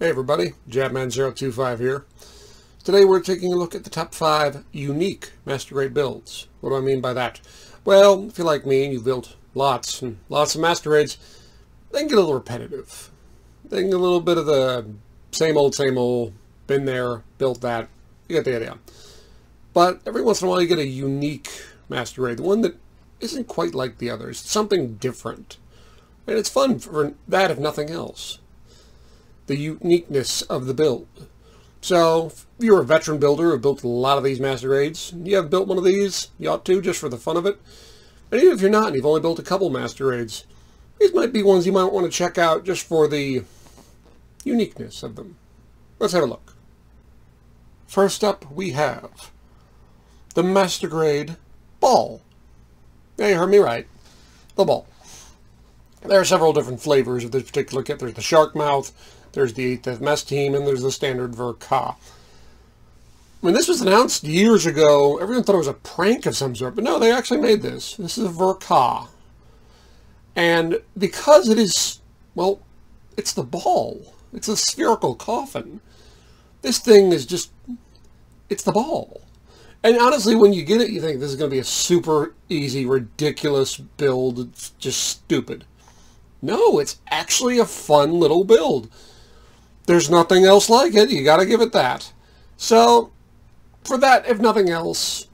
Hey everybody, Jabman025 here. Today we're taking a look at the top 5 unique Masquerade builds. What do I mean by that? Well, if you're like me and you've built lots and lots of Masquerades, they can get a little repetitive. They can get a little bit of the same old, been there, built that. You get the idea. But every once in a while you get a unique Masquerade, the one that isn't quite like the others, something different. And it's fun for that if nothing else. The uniqueness of the build. So, if you're a veteran builder who built a lot of these Masquerades, you have built one of these, you ought to, just for the fun of it. And even if you're not, and you've only built a couple Masquerades, these might be ones you might want to check out just for the uniqueness of them. Let's have a look. First up, we have the Masquerade Ball. Yeah, you heard me right. The ball. There are several different flavors of this particular kit. There's the Shark Mouth, there's the 8th Mess Team, and there's the standard Verka. When this was announced years ago, everyone thought it was a prank of some sort, but no, they actually made this. This is a Verka. And because it is, well, it's the ball. It's a spherical coffin. This thing is just, it's the ball. And honestly, when you get it, you think this is going to be a super easy, ridiculous build. It's just stupid. No, it's actually a fun little build. There's nothing else like it. You got to give it that. So, for that, if nothing else,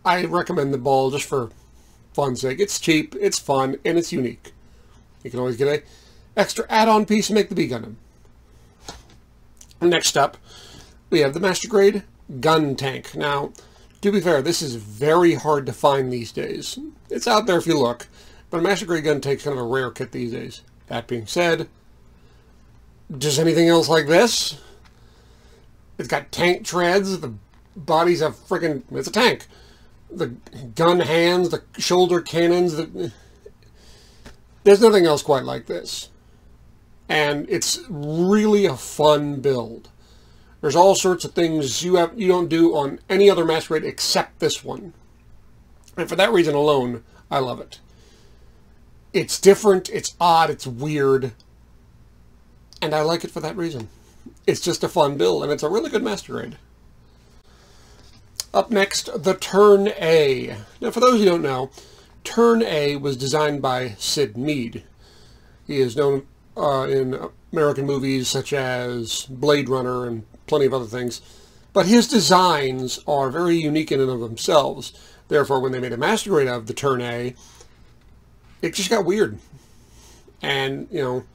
I recommend the ball just for fun's sake. It's cheap, it's fun, and it's unique. You can always get a extra add-on piece to make the bee Gundam. Next up, we have the Masquerade Gun Tank. Now, to be fair, this is very hard to find these days. It's out there if you look, but a Masquerade Gun Tank is kind of a rare kit these days. That being said, just anything else like this? It's got tank treads, the body's a freaking, it's a tank. The gun hands, the shoulder cannons, there's nothing else quite like this. And it's really a fun build. There's all sorts of things you don't do on any other Masquerade except this one. And for that reason alone, I love it. It's different, it's odd, it's weird. And I like it for that reason. It's just a fun build, and it's a really good Masquerade. Up next, the Turnx. Now, for those who don't know, Turnx was designed by Sid Mead. He is known in American movies such as Blade Runner and plenty of other things. But his designs are very unique in and of themselves. Therefore, when they made a Masquerade of the Turnx, it just got weird. And, you know,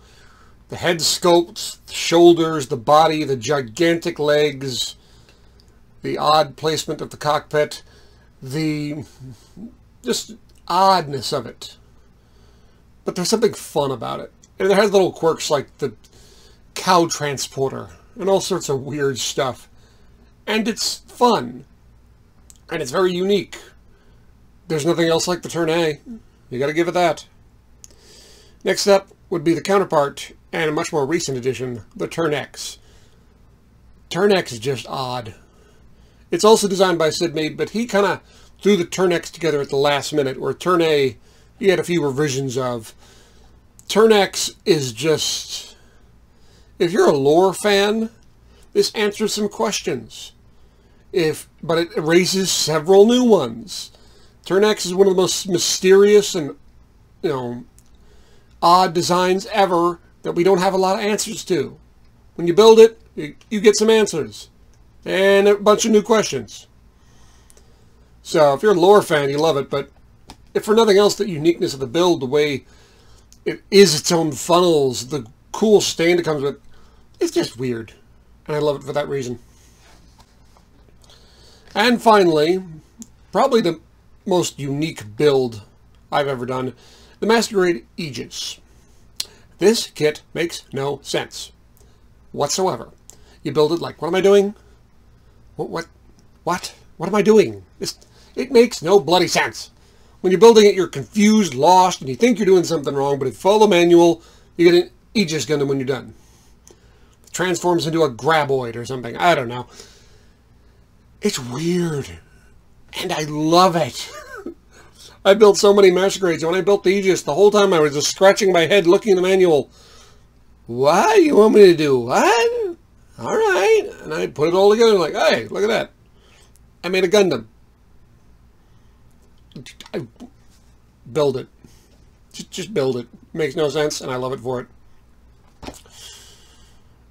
the head sculpt, the shoulders, the body, the gigantic legs, the odd placement of the cockpit, the just oddness of it. But there's something fun about it. And it has little quirks like the cow transporter and all sorts of weird stuff. And it's fun. And it's very unique. There's nothing else like the Turnx. You gotta give it that. Next up would be the counterpart, and a much more recent addition, the Turnx. Turnx is just odd. It's also designed by Sid Mead, but he kind of threw the Turnx together at the last minute, where Turnx, he had a few revisions of. Turnx is just, if you're a lore fan, this answers some questions. But it raises several new ones. Turnx is one of the most mysterious and, you know, odd designs ever that we don't have a lot of answers to. When you build it, you get some answers. And a bunch of new questions. So, if you're a lore fan, you love it, but if for nothing else, the uniqueness of the build, the way it is its own funnels, the cool stand it comes with, it's just weird. And I love it for that reason. And finally, probably the most unique build I've ever done, the Masquerade Aegis. This kit makes no sense whatsoever. You build it like, what am I doing? What am I doing? It makes no bloody sense. When you're building it, you're confused, lost, and you think you're doing something wrong, but if you follow the manual, you get an Aegis Gundam when you're done. It transforms into a graboid or something. I don't know. It's weird. And I love it. I built so many Masquerades. When I built the Aegis, the whole time I was just scratching my head looking at the manual. What do you want me to do? What? all right. And I put it all together, like, hey, look at that. I made a Gundam. I build it. Just build it. Makes no sense, and I love it for it.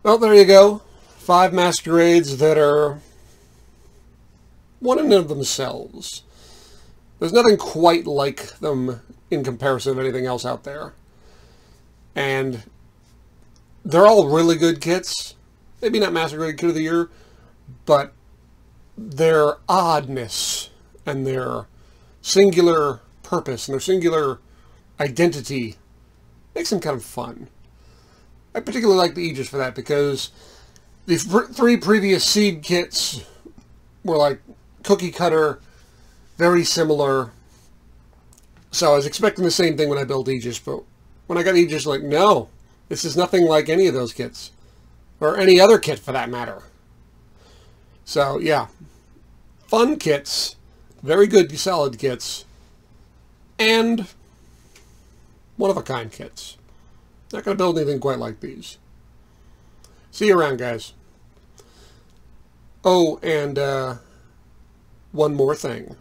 Well, there you go. 5 masquerades that are one in and of themselves. There's nothing quite like them in comparison to anything else out there. And they're all really good kits. Maybe not Masquerade Kit of the Year, but their oddness and their singular purpose and their singular identity makes them kind of fun. I particularly like the Aegis for that, because the 3 previous Seed kits were like cookie cutter, very similar. So I was expecting the same thing when I built Aegis, but when I got Aegis, like, no, this is nothing like any of those kits. Or any other kit, for that matter. So, yeah. Fun kits. Very good, solid kits. And one-of-a-kind kits. Not going to build anything quite like these. See you around, guys. Oh, and one more thing.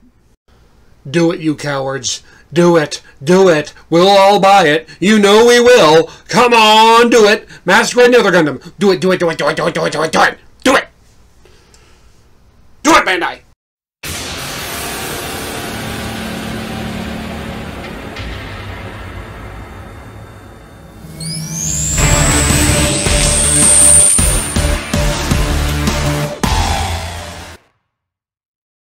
Do it, you cowards. Do it. Do it. We'll all buy it. You know we will. Come on, do it. Masquerade Nether Gundam. Do it, do it, do it, do it, do it, do it, do it, do it. Do it, Bandai.